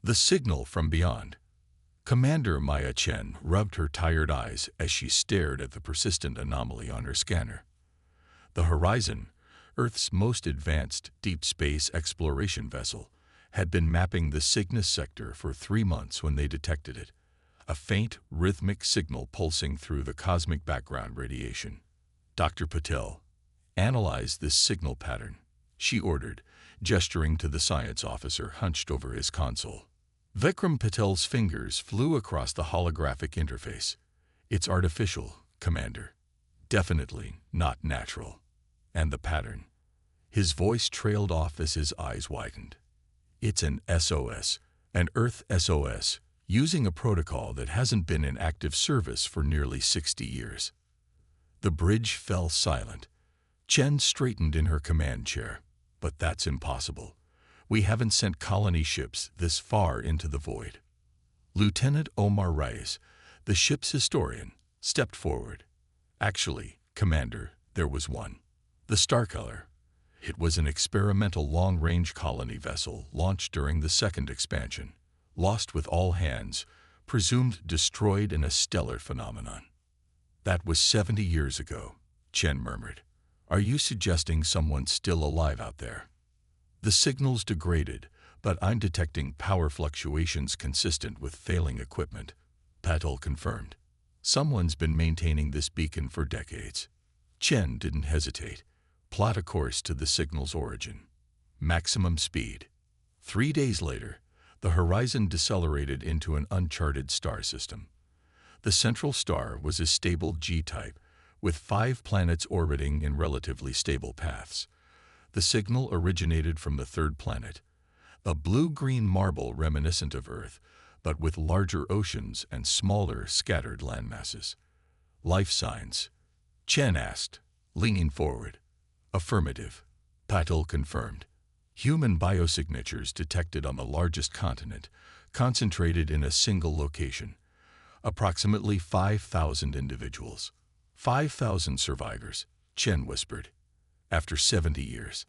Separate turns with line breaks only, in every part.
The signal from beyond. Commander Maya Chen rubbed her tired eyes as she stared at the persistent anomaly on her scanner. The Horizon, Earth's most advanced deep space exploration vessel, had been mapping the Cygnus sector for 3 months when they detected it, a faint, rhythmic signal pulsing through the cosmic background radiation. Dr. Patel, analyze this signal pattern, she ordered, gesturing to the science officer hunched over his console. Vikram Patel's fingers flew across the holographic interface. It's artificial, Commander. Definitely not natural. And the pattern. His voice trailed off as his eyes widened. It's an SOS, an Earth SOS, using a protocol that hasn't been in active service for nearly 60 years. The bridge fell silent. Chen straightened in her command chair. But that's impossible. We haven't sent colony ships this far into the void. Lieutenant Omar Reyes, the ship's historian, stepped forward. Actually, Commander, there was one. The Starkiller. It was an experimental long-range colony vessel launched during the second expansion, lost with all hands, presumed destroyed in a stellar phenomenon. That was 70 years ago, Chen murmured. Are you suggesting someone's still alive out there? The signal's degraded, but I'm detecting power fluctuations consistent with failing equipment, Patel confirmed. Someone's been maintaining this beacon for decades. Chen didn't hesitate. Plot a course to the signal's origin. Maximum speed. 3 days later, the Horizon decelerated into an uncharted star system. The central star was a stable G-type, with 5 planets orbiting in relatively stable paths. The signal originated from the third planet, a blue-green marble reminiscent of Earth, but with larger oceans and smaller, scattered landmasses. Life signs? Chen asked, leaning forward. Affirmative, Patel confirmed. Human biosignatures detected on the largest continent, concentrated in a single location. Approximately 5,000 individuals. 5,000 survivors, Chen whispered. After 70 years.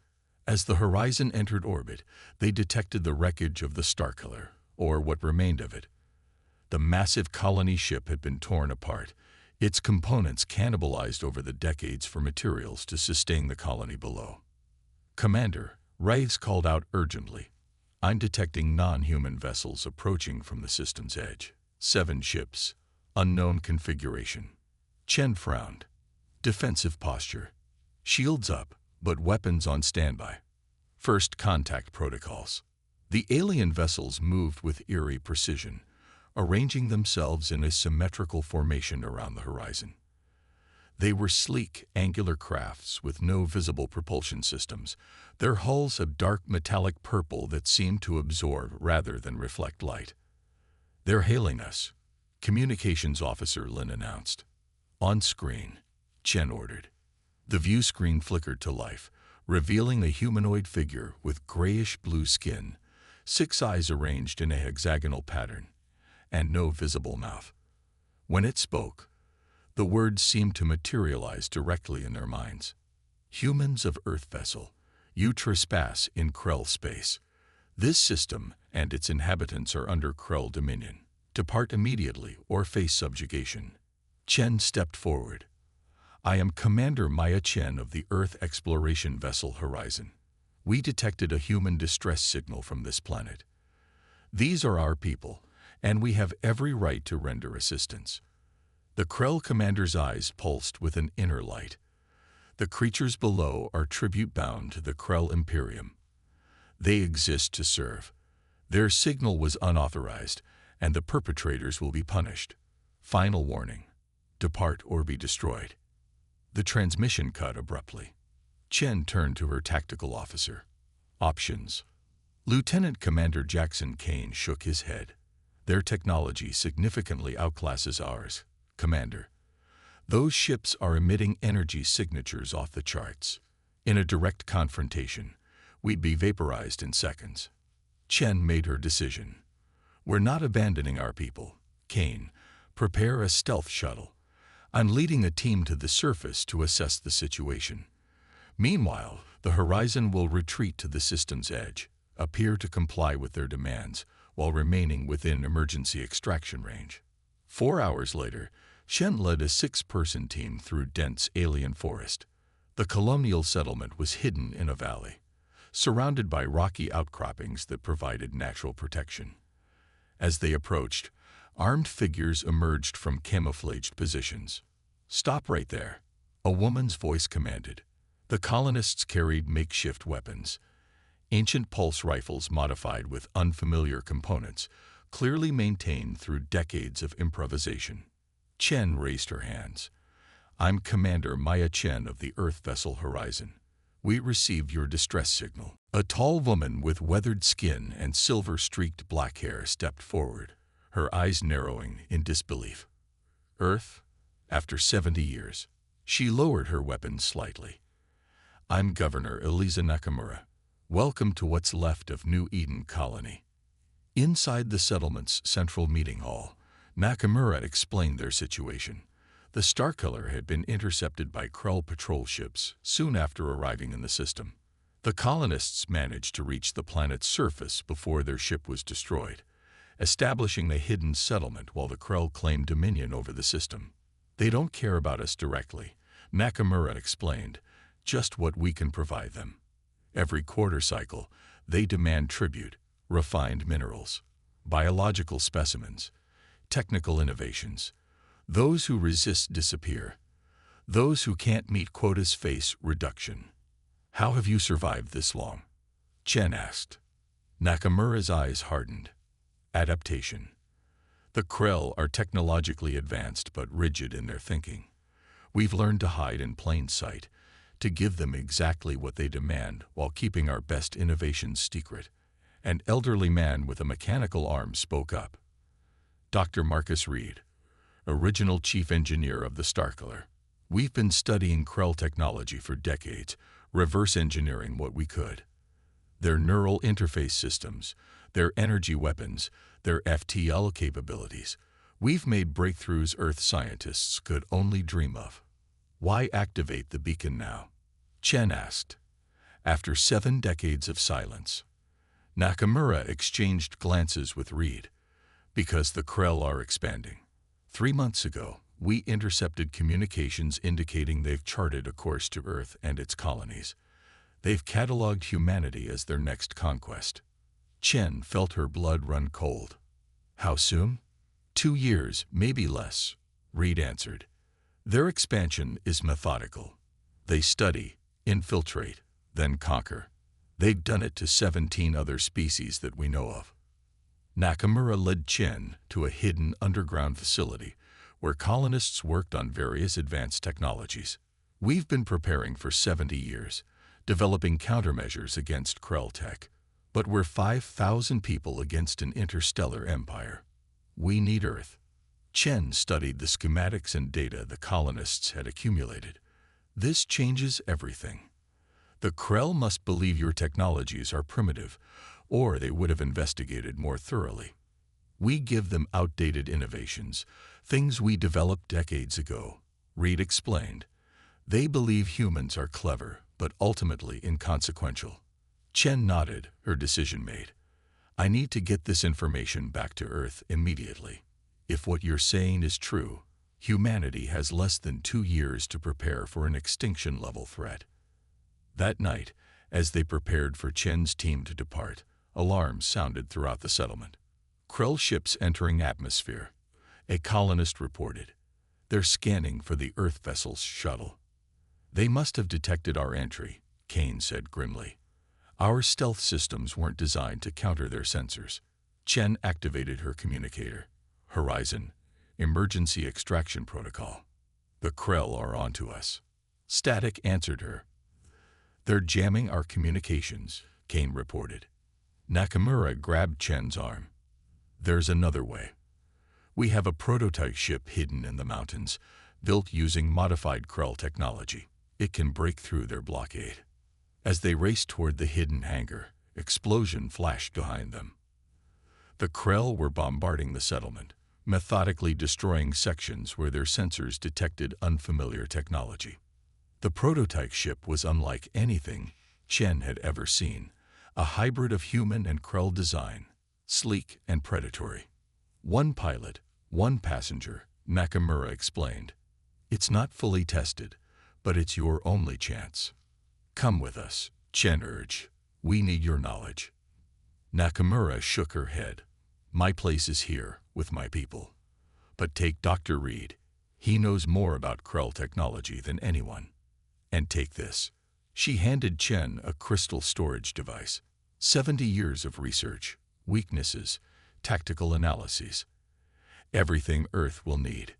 As the Horizon entered orbit, they detected the wreckage of the Starkiller, or what remained of it. The massive colony ship had been torn apart, its components cannibalized over the decades for materials to sustain the colony below. Commander, Reyes called out urgently. I'm detecting non-human vessels approaching from the system's edge. 7 ships. Unknown configuration. Chen frowned. Defensive posture. Shields up, but weapons on standby. First contact protocols. The alien vessels moved with eerie precision, arranging themselves in a symmetrical formation around the horizon. They were sleek, angular crafts with no visible propulsion systems, their hulls a dark metallic purple that seemed to absorb rather than reflect light. They're hailing us, Communications Officer Lin announced. On screen, Chen ordered. The view screen flickered to life, revealing a humanoid figure with grayish-blue skin, 6 eyes arranged in a hexagonal pattern, and no visible mouth. When it spoke, the words seemed to materialize directly in their minds. Humans of Earth vessel, you trespass in Krell space. This system and its inhabitants are under Krell dominion. Depart immediately or face subjugation. Chen stepped forward. I am Commander Maya Chen of the Earth exploration vessel Horizon. We detected a human distress signal from this planet. These are our people, and we have every right to render assistance. The Krell commander's eyes pulsed with an inner light. The creatures below are tribute-bound to the Krell Imperium. They exist to serve. Their signal was unauthorized, and the perpetrators will be punished. Final warning. Depart or be destroyed. The transmission cut abruptly. Chen turned to her tactical officer. Options. Lieutenant Commander Jackson Kane shook his head. Their technology significantly outclasses ours, Commander. Those ships are emitting energy signatures off the charts. In a direct confrontation, we'd be vaporized in seconds. Chen made her decision. We're not abandoning our people. Kane, prepare a stealth shuttle. I'm leading a team to the surface to assess the situation. Meanwhile, the Horizon will retreat to the system's edge, appear to comply with their demands, while remaining within emergency extraction range. 4 hours later, Chen led a 6-person team through dense alien forest. The colonial settlement was hidden in a valley, surrounded by rocky outcroppings that provided natural protection. As they approached, armed figures emerged from camouflaged positions. "Stop right there," a woman's voice commanded. The colonists carried makeshift weapons, ancient pulse rifles modified with unfamiliar components, clearly maintained through decades of improvisation. Chen raised her hands. "I'm Commander Maya Chen of the Earth vessel Horizon. We received your distress signal." A tall woman with weathered skin and silver-streaked black hair stepped forward, her eyes narrowing in disbelief. "Earth? After 70 years." She lowered her weapon slightly. "I'm Governor Eliza Nakamura. Welcome to what's left of New Eden Colony." Inside the settlement's central meeting hall, Nakamura explained their situation. The Starkiller had been intercepted by Krell patrol ships soon after arriving in the system. The colonists managed to reach the planet's surface before their ship was destroyed, establishing a hidden settlement while the Krell claimed dominion over the system. "They don't care about us directly," Nakamura explained, "just what we can provide them. Every quarter cycle, they demand tribute, refined minerals, biological specimens, technical innovations. Those who resist disappear. Those who can't meet quotas face reduction." "How have you survived this long?" Chen asked. Nakamura's eyes hardened. "Adaptation. The Krell are technologically advanced but rigid in their thinking. We've learned to hide in plain sight, to give them exactly what they demand while keeping our best innovations secret." An elderly man with a mechanical arm spoke up. "Dr. Marcus Reed, original chief engineer of the Starkiller. We've been studying Krell technology for decades, reverse engineering what we could. Their neural interface systems, their energy weapons, their FTL capabilities. We've made breakthroughs Earth scientists could only dream of." "Why activate the beacon now?" Chen asked. After 7 decades of silence, Nakamura exchanged glances with Reed. "Because the Krell are expanding. 3 months ago, we intercepted communications indicating they've charted a course to Earth and its colonies. They've cataloged humanity as their next conquest." Chen felt her blood run cold. "How soon?" 2 years, maybe less," Reed answered. "Their expansion is methodical. They study, infiltrate, then conquer. They've done it to 17 other species that we know of." Nakamura led Chen to a hidden underground facility where colonists worked on various advanced technologies. "We've been preparing for 70 years, developing countermeasures against Krell tech. But we're 5,000 people against an interstellar empire. We need Earth." Chen studied the schematics and data the colonists had accumulated. "This changes everything. The Krell must believe your technologies are primitive, or they would have investigated more thoroughly. We give them outdated innovations, things we developed decades ago," Reed explained. "They believe humans are clever, but ultimately inconsequential." Chen nodded, her decision made. "I need to get this information back to Earth immediately. If what you're saying is true, humanity has less than 2 years to prepare for an extinction-level threat." That night, as they prepared for Chen's team to depart, alarms sounded throughout the settlement. "Krell ships entering atmosphere," a colonist reported. "They're scanning for the Earth vessel's shuttle." "They must have detected our entry," Kane said grimly. "Our stealth systems weren't designed to counter their sensors." Chen activated her communicator. "Horizon, emergency extraction protocol. The Krell are onto us." Static answered her. "They're jamming our communications," Kane reported. Nakamura grabbed Chen's arm. "There's another way. We have a prototype ship hidden in the mountains, built using modified Krell technology. It can break through their blockade." As they raced toward the hidden hangar, explosion flashed behind them. The Krell were bombarding the settlement, methodically destroying sections where their sensors detected unfamiliar technology. The prototype ship was unlike anything Chen had ever seen, a hybrid of human and Krell design. sleek and predatory. One pilot, one passenger, Nakamura explained. It's not fully tested, but it's your only chance. Come with us, Chen urged. We need your knowledge. Nakamura shook her head. My place is here, with my people. But take Dr. Reed. He knows more about Krell technology than anyone. And take this. She handed Chen a crystal storage device. 70 years of research, weaknesses, tactical analyses. Everything Earth will need.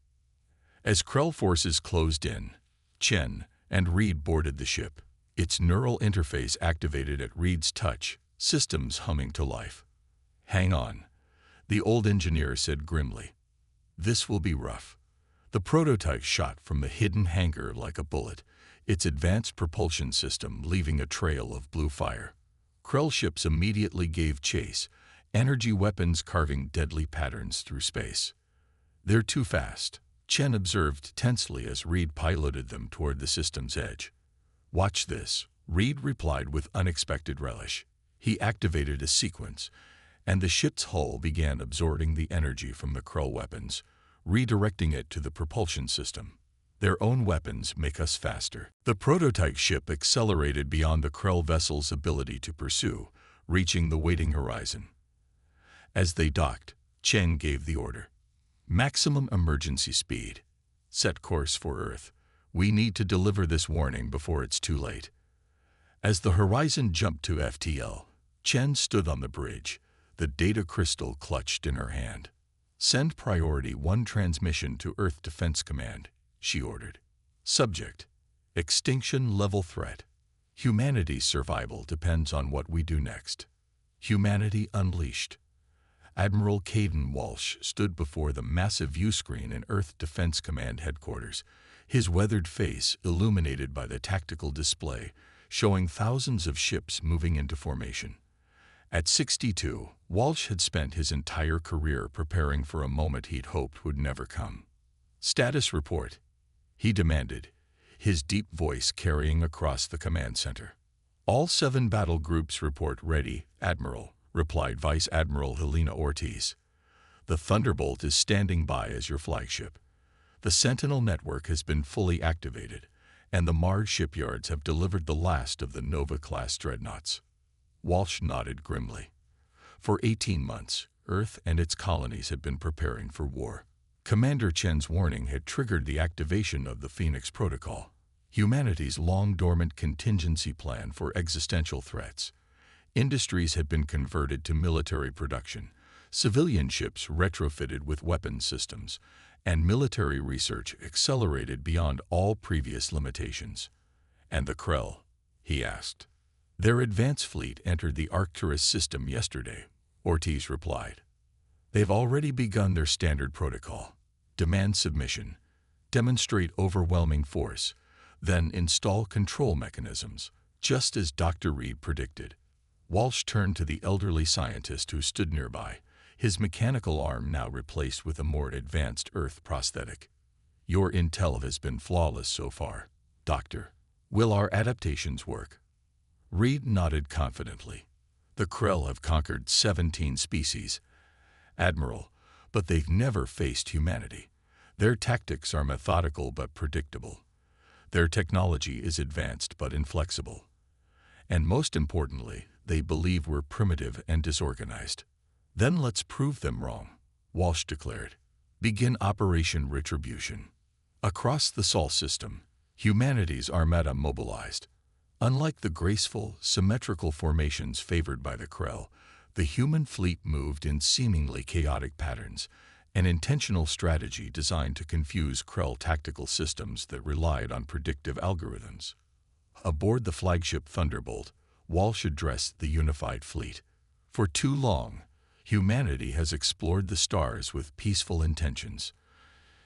As Krell forces closed in, Chen and Reed boarded the ship. Its neural interface activated at Reed's touch, systems humming to life. Hang on, the old engineer said grimly. This will be rough. The prototype shot from the hidden hangar like a bullet, its advanced propulsion system leaving a trail of blue fire. Krell ships immediately gave chase, energy weapons carving deadly patterns through space. They're too fast, Chen observed tensely as Reed piloted them toward the system's edge. Watch this, Reed replied with unexpected relish. He activated a sequence, and the ship's hull began absorbing the energy from the Krell weapons, redirecting it to the propulsion system. Their own weapons make us faster. The prototype ship accelerated beyond the Krell vessel's ability to pursue, reaching the waiting horizon. As they docked, Chen gave the order. Maximum emergency speed. Set course for Earth. We need to deliver this warning before it's too late. As the horizon jumped to FTL, Chen stood on the bridge, the data crystal clutched in her hand. Send priority 1 transmission to Earth Defense Command, she ordered. Subject: extinction level threat. Humanity's survival depends on what we do next. Humanity unleashed. Admiral Caden Walsh stood before the massive viewscreen in Earth Defense Command headquarters, his weathered face illuminated by the tactical display, showing thousands of ships moving into formation. At 62, Walsh had spent his entire career preparing for a moment he'd hoped would never come. Status report, he demanded, his deep voice carrying across the command center. All 7 battle groups report ready, Admiral, replied Vice Admiral Helena Ortiz. The Thunderbolt is standing by as your flagship. The Sentinel network has been fully activated, and the Mars shipyards have delivered the last of the Nova-class dreadnoughts. Walsh nodded grimly. For 18 months, Earth and its colonies had been preparing for war. Commander Chen's warning had triggered the activation of the Phoenix Protocol, humanity's long-dormant contingency plan for existential threats. Industries had been converted to military production, civilian ships retrofitted with weapons systems, and military research accelerated beyond all previous limitations. And the Krell? He asked. Their advance fleet entered the Arcturus system yesterday, Ortiz replied. They've already begun their standard protocol. Demand submission, demonstrate overwhelming force, then install control mechanisms, just as Dr. Reed predicted. Walsh turned to the elderly scientist who stood nearby, his mechanical arm now replaced with a more advanced Earth prosthetic. Your intel has been flawless so far, Doctor. Will our adaptations work? Reed nodded confidently. The Krell have conquered 17 species, Admiral, but they've never faced humanity. Their tactics are methodical but predictable. Their technology is advanced but inflexible. And most importantly, they believe we're primitive and disorganized. Then let's prove them wrong, Walsh declared. Begin Operation Retribution. Across the Sol system, humanity's Armada mobilized. Unlike the graceful, symmetrical formations favored by the Krell, the human fleet moved in seemingly chaotic patterns, an intentional strategy designed to confuse Krell tactical systems that relied on predictive algorithms. Aboard the flagship Thunderbolt, Walsh addressed the unified fleet. For too long, humanity has explored the stars with peaceful intentions.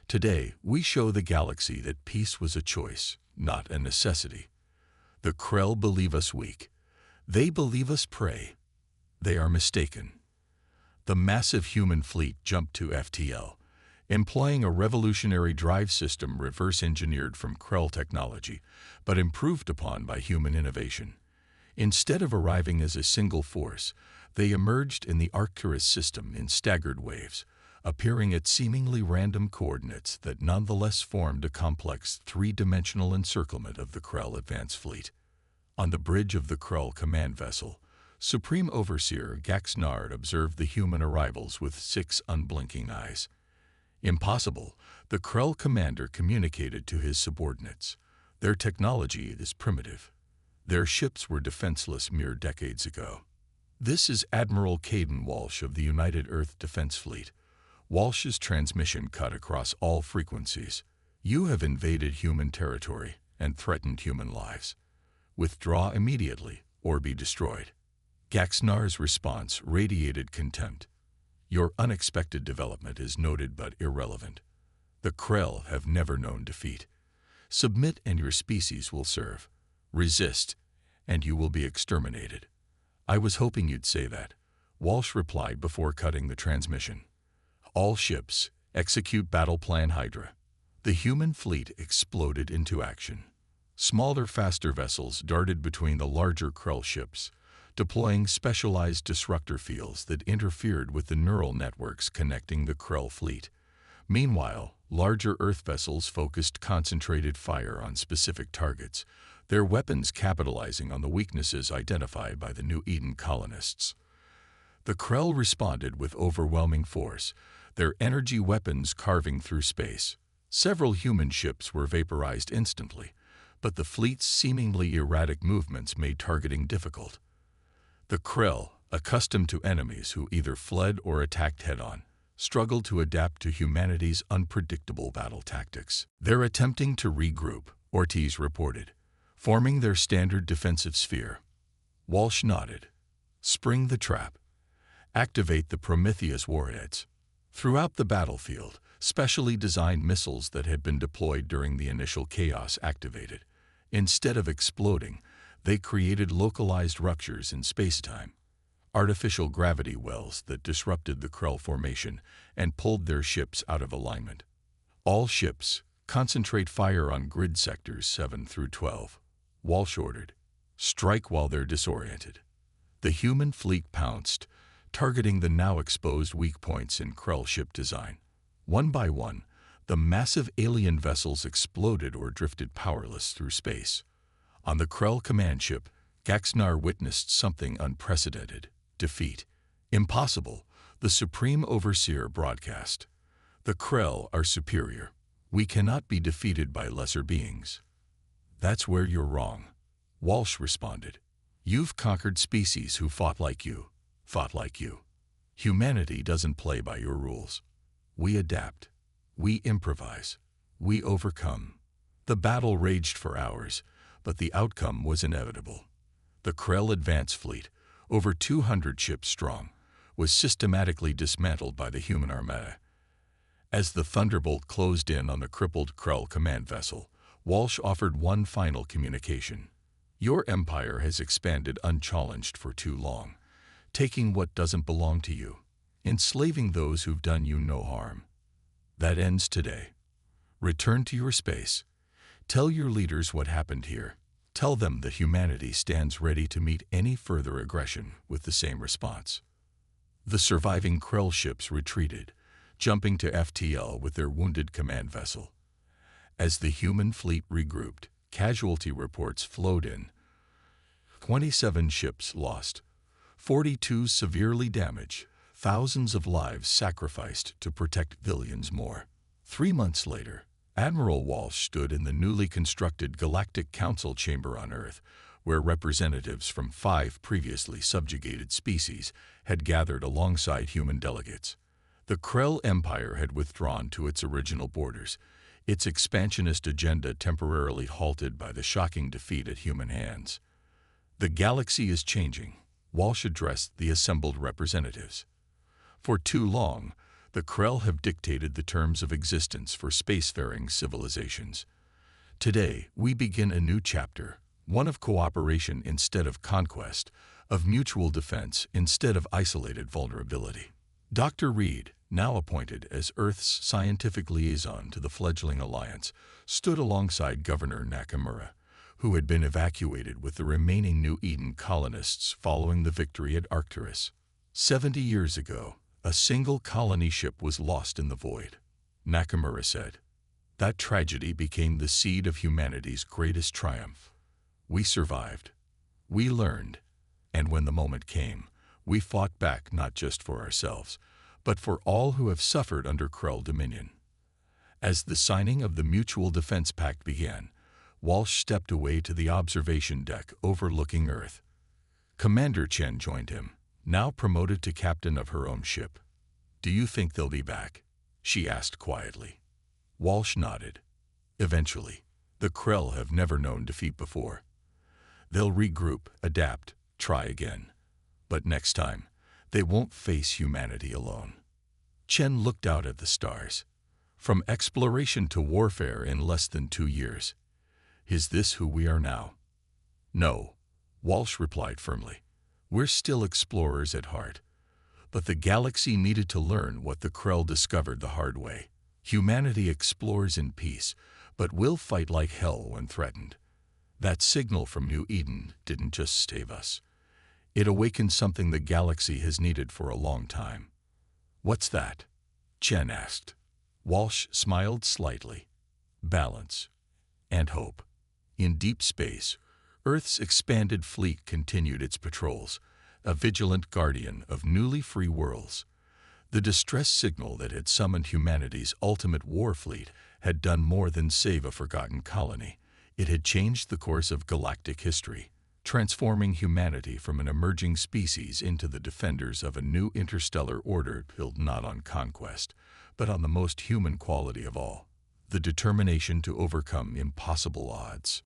Today, we show the galaxy that peace was a choice, not a necessity. The Krell believe us weak. They believe us prey. They are mistaken. The massive human fleet jumped to FTL, employing a revolutionary drive system reverse-engineered from Krell technology, but improved upon by human innovation. Instead of arriving as a single force, they emerged in the Arcturus system in staggered waves, appearing at seemingly random coordinates that nonetheless formed a complex three-dimensional encirclement of the Krell advance fleet. On the bridge of the Krell command vessel, Supreme Overseer Gaxnard observed the human arrivals with 6 unblinking eyes. Impossible, the Krell commander communicated to his subordinates. Their technology is primitive. Their ships were defenseless mere decades ago. This is Admiral Caden Walsh of the United Earth Defense Fleet. Walsh's transmission cut across all frequencies. You have invaded human territory and threatened human lives. Withdraw immediately or be destroyed. Gaxnar's response radiated contempt. Your unexpected development is noted but irrelevant. The Krell have never known defeat. Submit and your species will serve. Resist, and you will be exterminated. I was hoping you'd say that, Walsh replied before cutting the transmission. All ships, execute Battle Plan Hydra. The human fleet exploded into action. Smaller, faster vessels darted between the larger Krell ships, deploying specialized disruptor fields that interfered with the neural networks connecting the Krell fleet. Meanwhile, larger Earth vessels focused concentrated fire on specific targets, their weapons capitalizing on the weaknesses identified by the New Eden colonists. The Krell responded with overwhelming force, their energy weapons carving through space. Several human ships were vaporized instantly, but the fleet's seemingly erratic movements made targeting difficult. The Krell, accustomed to enemies who either fled or attacked head-on, struggled to adapt to humanity's unpredictable battle tactics. They're attempting to regroup, Ortiz reported, forming their standard defensive sphere. Walsh nodded. Spring the trap. Activate the Prometheus warheads. Throughout the battlefield, specially designed missiles that had been deployed during the initial chaos activated. Instead of exploding, they created localized ruptures in space-time, artificial gravity wells that disrupted the Krell formation and pulled their ships out of alignment. All ships, concentrate fire on grid sectors 7 through 12. Walsh ordered. Strike while they're disoriented. The human fleet pounced, targeting the now exposed weak points in Krell ship design. One by one, the massive alien vessels exploded or drifted powerless through space. On the Krell command ship, Gaxnar witnessed something unprecedented. Defeat. Impossible, the Supreme Overseer broadcast. The Krell are superior. We cannot be defeated by lesser beings. That's where you're wrong, Walsh responded. You've conquered species who fought like you. Humanity doesn't play by your rules. We adapt. We improvise. We overcome. The battle raged for hours, but the outcome was inevitable. The Krell advance fleet, over 200 ships strong, was systematically dismantled by the human Armada. As the Thunderbolt closed in on the crippled Krell command vessel, Walsh offered one final communication. Your empire has expanded unchallenged for too long, taking what doesn't belong to you, enslaving those who've done you no harm. That ends today. Return to your space. Tell your leaders what happened here. Tell them that humanity stands ready to meet any further aggression with the same response. The surviving Krell ships retreated, jumping to FTL with their wounded command vessel. As the human fleet regrouped, casualty reports flowed in. 27 ships lost, 42 severely damaged, thousands of lives sacrificed to protect billions more. 3 months later, Admiral Walsh stood in the newly constructed Galactic Council chamber on Earth, where representatives from 5 previously subjugated species had gathered alongside human delegates. The Krell Empire had withdrawn to its original borders, its expansionist agenda temporarily halted by the shocking defeat at human hands. The galaxy is changing, Walsh addressed the assembled representatives. For too long, the Krell have dictated the terms of existence for spacefaring civilizations. Today, we begin a new chapter, one of cooperation instead of conquest, of mutual defense instead of isolated vulnerability. Dr. Reed, now appointed as Earth's scientific liaison to the fledgling alliance, stood alongside Governor Nakamura, who had been evacuated with the remaining New Eden colonists following the victory at Arcturus. 70 years ago, a single colony ship was lost in the void, Nakamura said. That tragedy became the seed of humanity's greatest triumph. We survived. We learned. And when the moment came, we fought back not just for ourselves, but for all who have suffered under Krell dominion. As the signing of the Mutual Defense Pact began, Walsh stepped away to the observation deck overlooking Earth. Commander Chen joined him, now promoted to captain of her own ship. "Do you think they'll be back?" she asked quietly. Walsh nodded. "Eventually. The Krell have never known defeat before. They'll regroup, adapt, try again. But next time, they won't face humanity alone." Chen looked out at the stars. From exploration to warfare in less than 2 years. Is this who we are now? No, Walsh replied firmly. We're still explorers at heart. But the galaxy needed to learn what the Krell discovered the hard way. Humanity explores in peace, but will fight like hell when threatened. That signal from New Eden didn't just save us. It awakened something the galaxy has needed for a long time. What's that? Chen asked. Walsh smiled slightly. Balance. And hope. In deep space, Earth's expanded fleet continued its patrols, a vigilant guardian of newly free worlds. The distress signal that had summoned humanity's ultimate war fleet had done more than save a forgotten colony. It had changed the course of galactic history, transforming humanity from an emerging species into the defenders of a new interstellar order built not on conquest, but on the most human quality of all, the determination to overcome impossible odds.